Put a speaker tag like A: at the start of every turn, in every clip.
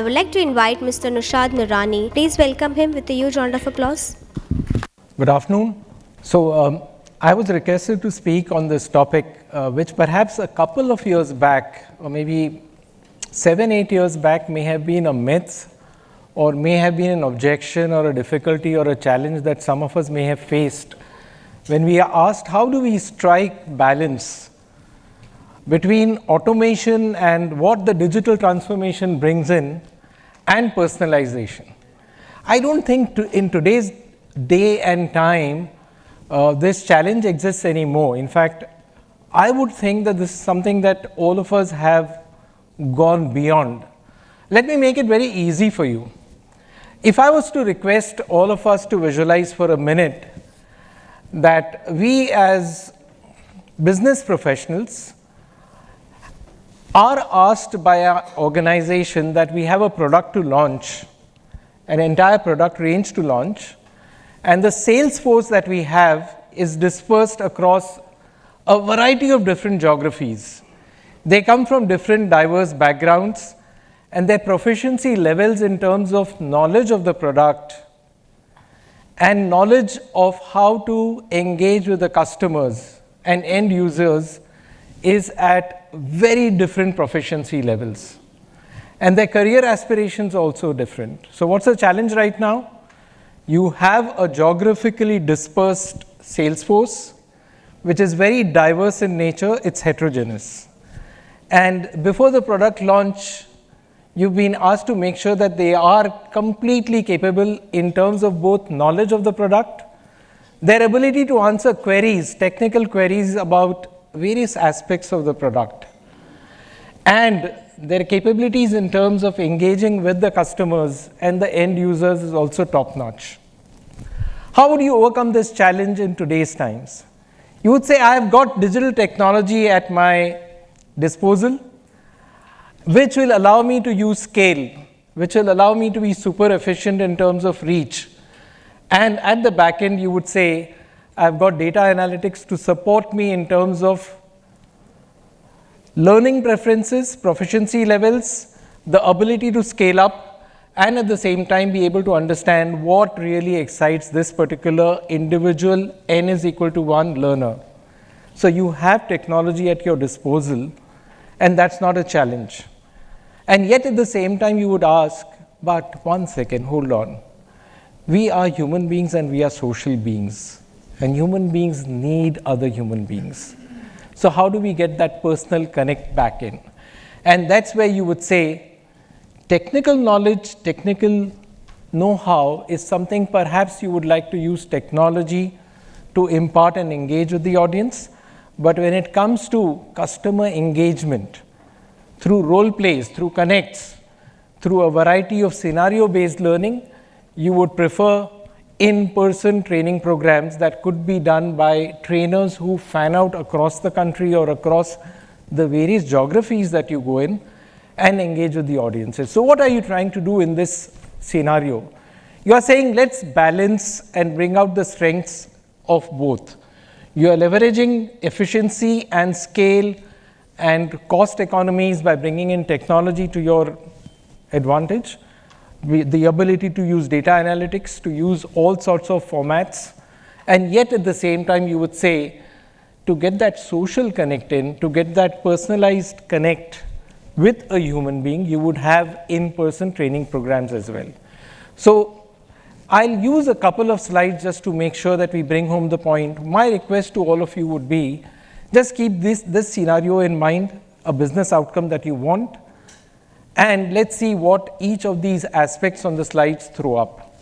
A: would like to invite Mr. Naushad Noorani. Please welcome him with a huge round of applause.
B: Good afternoon. So I was requested to speak on this topic, which perhaps a couple of years back, or maybe 7-8 years back, may have been a myth, or may have been an objection or a difficulty or a challenge that some of us may have faced when we are asked, how do we strike balance between automation and what the digital transformation brings in and personalization? I don't think in today's day and time this challenge exists anymore. In fact, I would think that this is something that all of us have gone beyond. Let me make it very easy for you. If I was to request all of us to visualize for a minute that we as business professionals are asked by our organization that we have a product to launch, an entire product range to launch, and the sales force that we have is dispersed across a variety of different geographies. They come from different diverse backgrounds, and their proficiency levels in terms of knowledge of the product and knowledge of how to engage with the customers and end users is at very different proficiency levels. And their career aspirations are also different. So what's the challenge right now? You have a geographically dispersed sales force, which is very diverse in nature, it's heterogeneous. And before the product launch, you've been asked to make sure that they are completely capable in terms of both knowledge of the product, their ability to answer queries, technical queries about various aspects of the product, and their capabilities in terms of engaging with the customers and the end users is also top-notch. How would you overcome this challenge in today's times? You would say, I have got digital technology at my disposal, which will allow me to use scale, which will allow me to be super efficient in terms of reach. And at the back end, you would say, I've got data analytics to support me in terms of learning preferences, proficiency levels, the ability to scale up, and at the same time be able to understand what really excites this particular individual n is equal to 1 learner. So you have technology at your disposal, and that's not a challenge. And yet at the same time you would ask, but one second, hold on. We are human beings and we are social beings. And human beings need other human beings. So how do we get that personal connect back in? And that's where you would say, technical knowledge, technical know-how is something perhaps you would like to use technology to impart and engage with the audience. But when it comes to customer engagement, through role plays, through connects, through a variety of scenario-based learning, you would prefer in-person training programs that could be done by trainers who fan out across the country or across the various geographies that you go in and engage with the audiences. So what are you trying to do in this scenario? You are saying, let's balance and bring out the strengths of both. You are leveraging efficiency and scale and cost economies by bringing in technology to your advantage, the ability to use data analytics, to use all sorts of formats, and yet at the same time you would say, to get that social connect in, to get that personalized connect with a human being, you would have in-person training programs as well. So I'll use a couple of slides just to make sure that we bring home the point. My request to all of you would be, just keep this scenario in mind, a business outcome that you want, and let's see what each of these aspects on the slides throw up.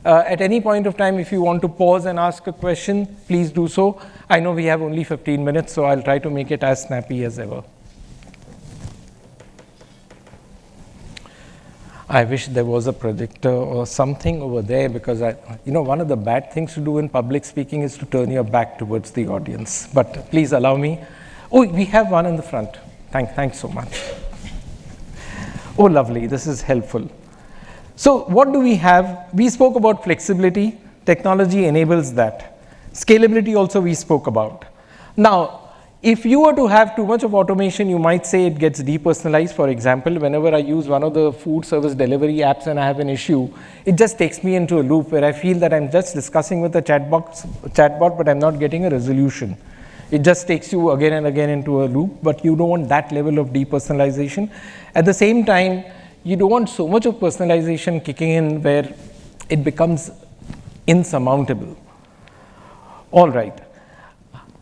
B: At any point of time, if you want to pause and ask a question, please do so. I know we have only 15 minutes, so I'll try to make it as snappy as ever. I wish there was a projector or something over there, because one of the bad things to do in public speaking is to turn your back towards the audience. But please allow me. Oh, we have one in the front. Thanks so much. Oh, lovely. This is helpful. So what do we have? We spoke about flexibility. Technology enables that. Scalability also we spoke about. Now, If you were to have too much of automation, you might say it gets depersonalized. For example, whenever I use one of the food service delivery apps and I have an issue, it just takes me into a loop where I feel that I'm just discussing with a chatbot, but I'm not getting a resolution. It just takes you again and again into a loop, but you don't want that level of depersonalization. At the same time, you don't want so much of personalization kicking in where it becomes insurmountable. All right.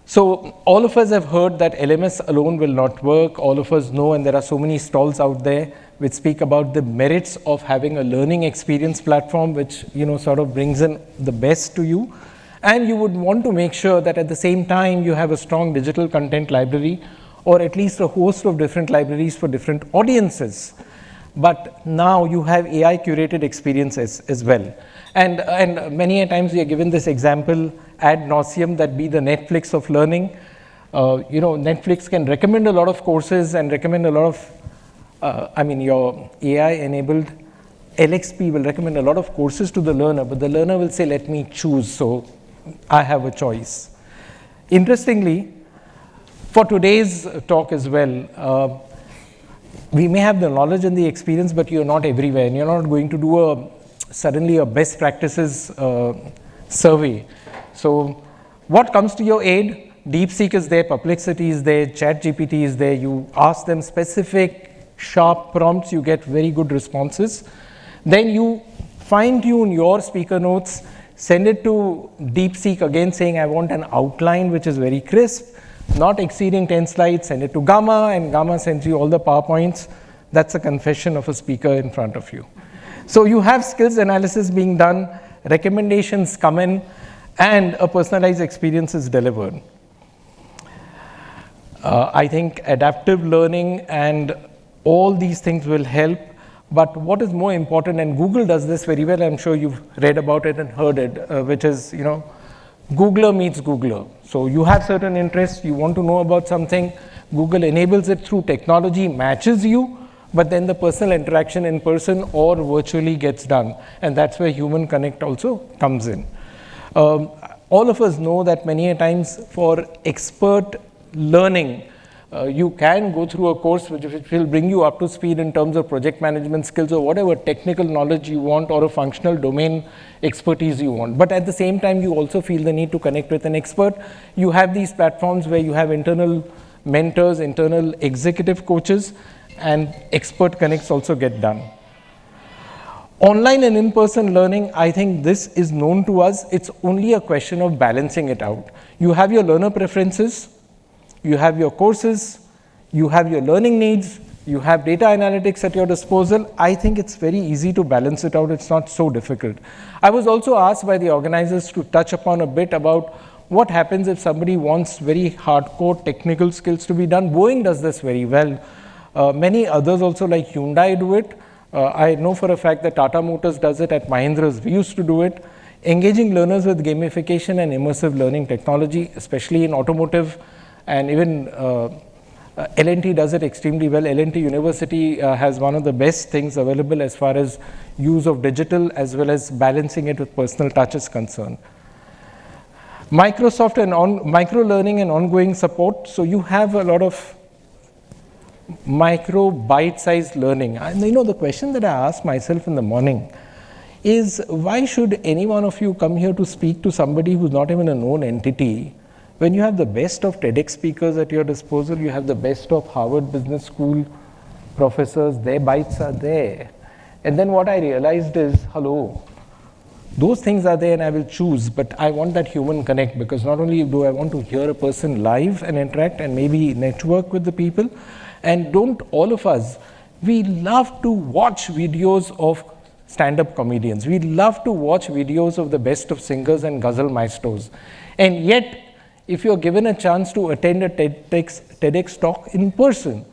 B: So all of us have heard that LMS alone will not work. All of us know, and there are so many stalls out there which speak about the merits of having a learning experience platform which sort of brings in the best to you. And you would want to make sure that at the same time you have a strong digital content library, or at least a host of different libraries for different audiences. But now you have AI curated experiences as well. And many a times we are given this example ad nauseum that be the Netflix of learning. Netflix can recommend a lot of courses and recommend a lot of, your AI enabled LXP will recommend a lot of courses to the learner, but the learner will say, let me choose, so I have a choice. Interestingly, for today's talk as well, we may have the knowledge and the experience, but you're not everywhere, and you're not going to do suddenly a best practices survey. So what comes to your aid? DeepSeek is there, Perplexity is there, ChatGPT is there. You ask them specific, sharp prompts, you get very good responses. Then you fine-tune your speaker notes, send it to DeepSeek again saying, I want an outline which is very crisp, not exceeding 10 slides, send it to Gamma, and Gamma sends you all the PowerPoints. That's a confession of a speaker in front of you. So you have skills analysis being done, recommendations come in, and a personalized experience is delivered. I think adaptive learning and all these things will help, but what is more important, and Google does this very well, I'm sure you've read about it and heard it, which is, Googler meets Googler. So you have certain interests, you want to know about something, Google enables it through technology, matches you, but then the personal interaction in person or virtually gets done, and that's where human connect also comes in. All of us know that many a times for expert learning, you can go through a course which will bring you up to speed in terms of project management skills or whatever technical knowledge you want or a functional domain expertise you want. But at the same time, you also feel the need to connect with an expert. You have these platforms where you have internal mentors, internal executive coaches, and expert connects also get done. Online and in-person learning, I think this is known to us. It's only a question of balancing it out. You have your learner preferences, you have your courses, you have your learning needs, you have data analytics at your disposal. I think it's very easy to balance it out. It's not so difficult. I was also asked by the organizers to touch upon a bit about what happens if somebody wants very hardcore technical skills to be done. Boeing does this very well. Many others also, like Hyundai, do it. I know for a fact that Tata Motors does it. At Mahindra's, we used to do it. Engaging learners with gamification and immersive learning technology, especially in automotive, and even L&T does it extremely well. L&T University has one of the best things available as far as use of digital as well as balancing it with personal touch is concerned. Microsoft and micro learning and ongoing support. So you have a lot of micro bite-sized learning. And the question that I ask myself in the morning is, why should any one of you come here to speak to somebody who's not even a known entity when you have the best of TEDx speakers at your disposal, you have the best of Harvard Business School professors, their bites are there. And then what I realized is, hello, those things are there and I will choose, but I want that human connect, because not only do I want to hear a person live and interact and maybe network with the people, and don't all of us, we love to watch videos of stand-up comedians. We love to watch videos of the best of singers and ghazal maestros. And yet, if you're given a chance to attend a TEDx talk in person,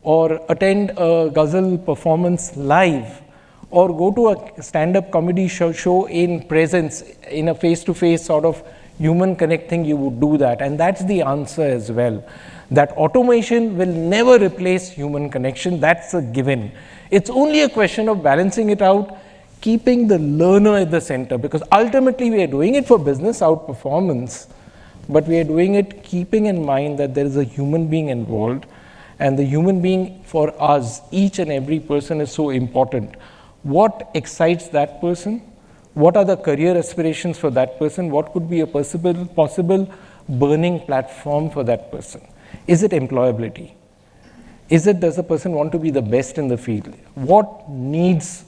B: or attend a ghazal performance live, or go to a stand-up comedy show in presence, in a face-to-face sort of human connect thing, you would do that. And that's the answer as well. That automation will never replace human connection. That's a given. It's only a question of balancing it out, keeping the learner at the center, because ultimately we are doing it for business outperformance. but we are doing it keeping in mind that there is a human being involved, and the human being for us, each and every person, is so important. What excites that person? What are the career aspirations for that person? What could be a possible burning platform for that person? Is it employability? Does the person want to be the best in the field? What needs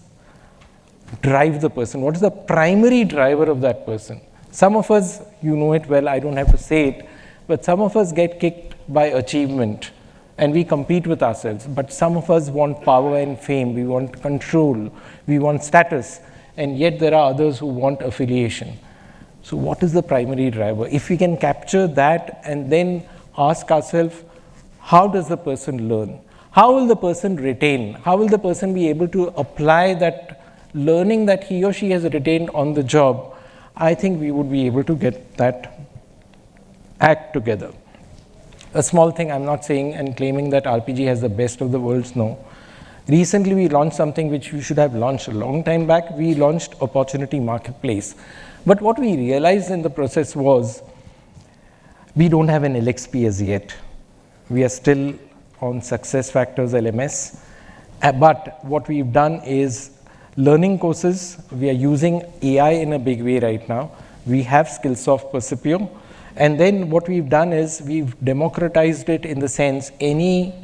B: drive the person? What is the primary driver of that person? Some of us, you know it well, I don't have to say it, but some of us get kicked by achievement and we compete with ourselves. But some of us want power and fame, we want control, we want status, and yet there are others who want affiliation. So what is the primary driver? If we can capture that and then ask ourselves, how does the person learn? How will the person retain? How will the person be able to apply that learning that he or she has retained on the job? I think we would be able to get that act together. A small thing, I'm not saying and claiming that RPG has the best of the worlds, no. Recently we launched something which we should have launched a long time back. We launched Opportunity Marketplace. But what we realized in the process was, we don't have an LXP as yet. We are still on SuccessFactors LMS. But what we've done is learning courses. We are using AI in a big way right now. We have Skillsoft Percipio. And then what we've done is we've democratized it in the sense any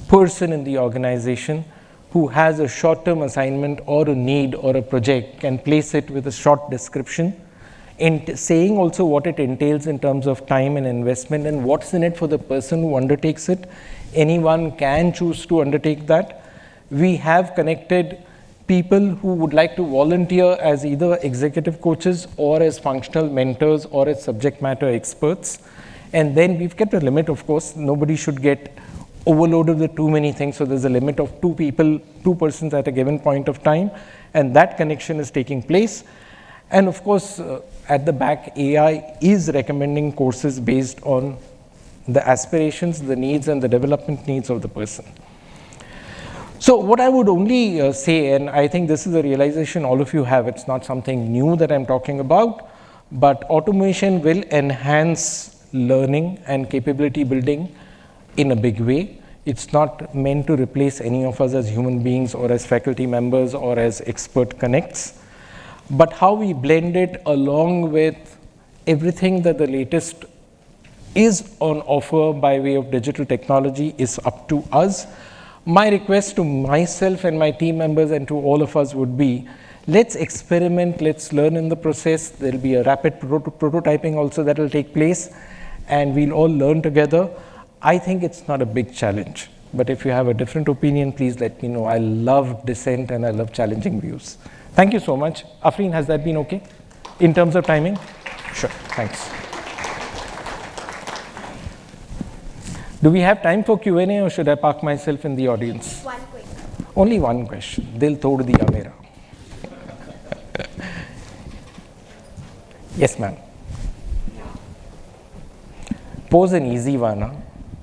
B: person in the organization who has a short-term assignment or a need or a project can place it with a short description, and saying also what it entails in terms of time and investment and what's in it for the person who undertakes it. Anyone can choose to undertake that. We have connected people who would like to volunteer as either executive coaches or as functional mentors or as subject matter experts. And then we've kept a limit, of course. Nobody should get overloaded with too many things. So there's a limit of two persons at a given point of time. And that connection is taking place. And of course, at the back, AI is recommending courses based on the aspirations, the needs, and the development needs of the person. So what I would only say, and I think this is a realization all of you have, it's not something new that I'm talking about, but automation will enhance learning and capability building in a big way. It's not meant to replace any of us as human beings or as faculty members or as expert connects. But how we blend it along with everything that the latest is on offer by way of digital technology is up to us. My request to myself and my team members and to all of us would be, let's experiment, let's learn in the process. There'll be a rapid prototyping also that will take place, and we'll all learn together. I think it's not a big challenge, but if you have a different opinion, please let me know. I love dissent and I love challenging views. Thank you so much. Afreen, has that been okay in terms of timing? Sure, thanks. Do we have time for Q&A or should I park myself in the audience?
A: One quick.
B: Only one question. Dil tod diya mera. Yes, ma'am. Pose an easy one, huh?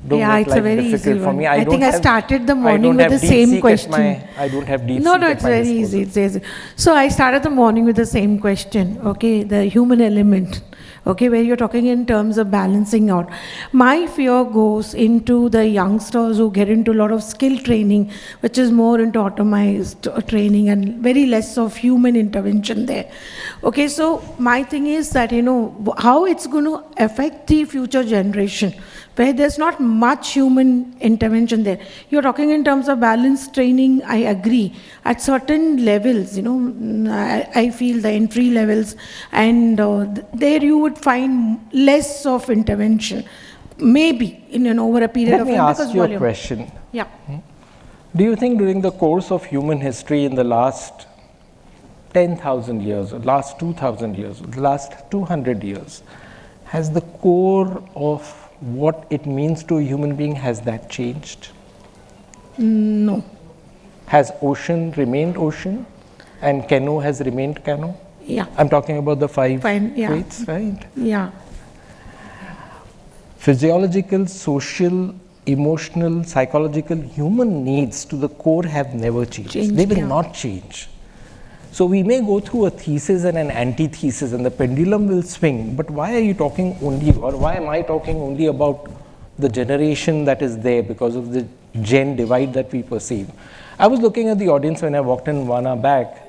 B: Don't
C: Yeah,
B: make
C: it's a
B: life
C: very
B: difficult
C: easy
B: for
C: one.
B: me.
C: I think I started the morning with the
B: deep
C: same
B: seek
C: question.
B: I don't have deep
C: No,
B: seek
C: no,
B: at
C: it's
B: my
C: very
B: disposal.
C: easy. It's easy. So I started the morning with the same question, okay, the human element, okay, where you're talking in terms of balancing out. My fear goes into the youngsters who get into a lot of skill training, which is more into automized training and very less of human intervention there. Okay, so my thing is that, you know, how it's going to affect the future generation, where there's not much human intervention there. You're talking in terms of balanced training, I agree. At certain levels, you know, I feel the entry levels, and there you would find less of intervention, maybe over a period
B: Let
C: of
B: me
C: time.
B: ask you a question.
C: Yeah.
B: Do you think during the course of human history in the last 10,000 years, or last 2,000 years, or the last 200 years, has the core of what it means to a human being, has that changed?
C: No.
B: Has ocean remained ocean and canoe has remained canoe?
C: Yeah.
B: I'm talking about the five
C: Yeah.
B: weights, right?
C: Yeah.
B: Physiological, social, emotional, psychological, human needs to the core have never changed. They will not change. So we may go through a thesis and an antithesis, and the pendulum will swing. But why are you talking only, or why am I talking only about the generation that is there because of the gen divide that we perceive? I was looking at the audience when I walked in 1 hour back.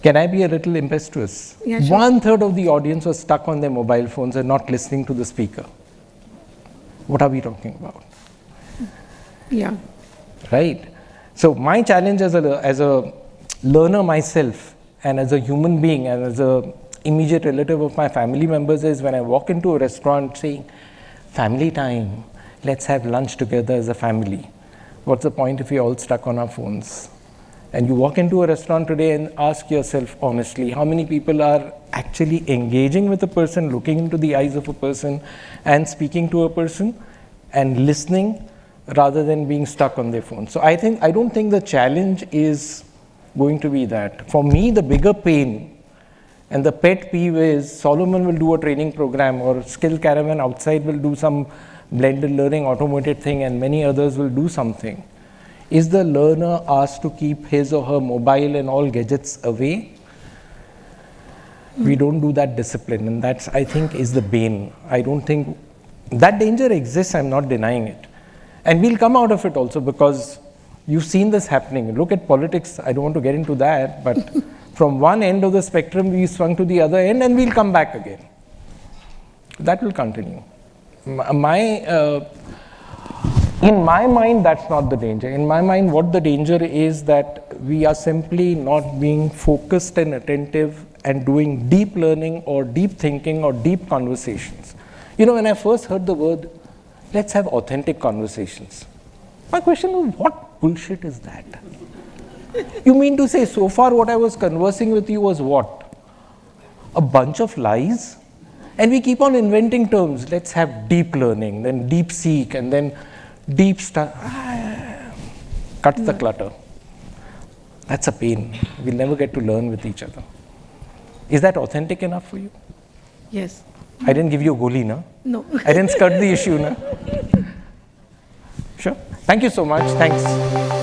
B: Can I be a little impetuous?
C: Yeah, sure.
B: 1/3 of the audience was stuck on their mobile phones and not listening to the speaker. What are we talking about?
C: Yeah.
B: Right? So my challenge as a learner myself, and as a human being, and as a immediate relative of my family members, is when I walk into a restaurant saying, family time, let's have lunch together as a family. What's the point if we're all stuck on our phones? And you walk into a restaurant today and ask yourself honestly, how many people are actually engaging with a person, looking into the eyes of a person and speaking to a person and listening, rather than being stuck on their phone. So I don't think the challenge is going to be that. For me, the bigger pain and the pet peeve is Solomon will do a training program, or Skill Caravan outside will do some blended learning automated thing, and many others will do something. Is the learner asked to keep his or her mobile and all gadgets away? We don't do that discipline, and that's, I think, is the bane. I don't think that danger exists, I'm not denying it. And we'll come out of it also, because you've seen this happening. Look at politics, I don't want to get into that, but from one end of the spectrum, we swung to the other end, and we'll come back again. That will continue. In my mind, that's not the danger. In my mind, what the danger is that we are simply not being focused and attentive and doing deep learning or deep thinking or deep conversations. You know, when I first heard the word, let's have authentic conversations, my question was, what bullshit is that? You mean to say, so far what I was conversing with you was what? A bunch of lies? And we keep on inventing terms. Let's have deep learning, then deep seek, and then deep stuff. Cuts the clutter. That's a pain. We'll never get to learn with each other. Is that authentic enough for you?
C: Yes.
B: I didn't give you a goli, na?
C: No.
B: I didn't skirt the issue, na? Sure. Thank you so much. Thanks.